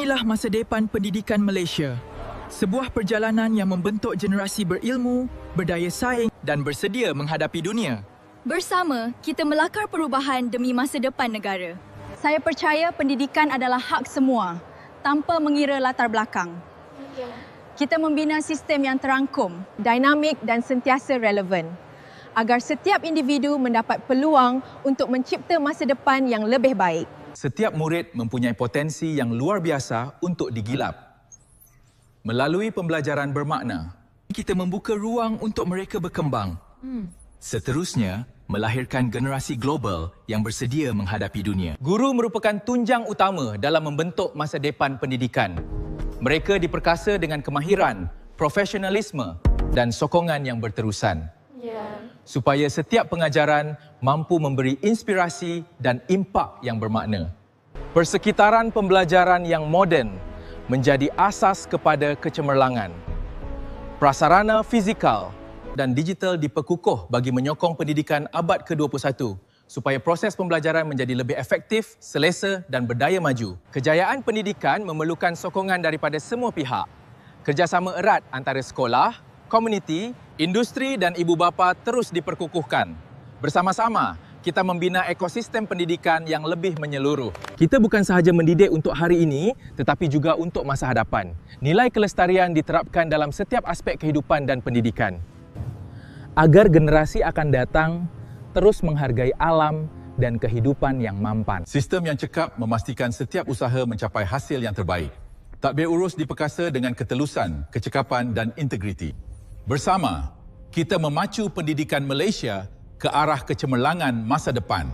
Inilah masa depan pendidikan Malaysia. Sebuah perjalanan yang membentuk generasi berilmu, berdaya saing dan bersedia menghadapi dunia. Bersama, kita melakar perubahan demi masa depan negara. Saya percaya pendidikan adalah hak semua, tanpa mengira latar belakang. Kita membina sistem yang terangkum, dinamik dan sentiasa relevan, agar setiap individu mendapat peluang untuk mencipta masa depan yang lebih baik. Setiap murid mempunyai potensi yang luar biasa untuk digilap. Melalui pembelajaran bermakna, Kita membuka ruang untuk mereka berkembang. seterusnya melahirkan generasi global yang bersedia menghadapi dunia. Guru merupakan tunjang utama dalam membentuk masa depan pendidikan. Mereka diperkasa dengan kemahiran, profesionalisme dan sokongan yang berterusan. Supaya setiap pengajaran mampu memberi inspirasi dan impak yang bermakna. Persekitaran pembelajaran yang moden menjadi asas kepada kecemerlangan. Prasarana fizikal dan digital diperkukuh bagi menyokong pendidikan abad ke-21 supaya proses pembelajaran menjadi lebih efektif, selesa dan berdaya maju. Kejayaan pendidikan memerlukan sokongan daripada semua pihak. Kerjasama erat antara sekolah, komuniti, industri dan ibu bapa terus diperkukuhkan. Bersama-sama, kita membina ekosistem pendidikan yang lebih menyeluruh. Kita bukan sahaja mendidik untuk hari ini, tetapi juga untuk masa hadapan. Nilai kelestarian diterapkan dalam setiap aspek kehidupan dan pendidikan. Agar generasi akan datang terus menghargai alam dan kehidupan yang mampan. Sistem yang cekap memastikan setiap usaha mencapai hasil yang terbaik. Tadbir urus diperkasa dengan ketelusan, kecekapan dan integriti. Bersama, kita memacu pendidikan Malaysia ke arah kecemerlangan masa depan.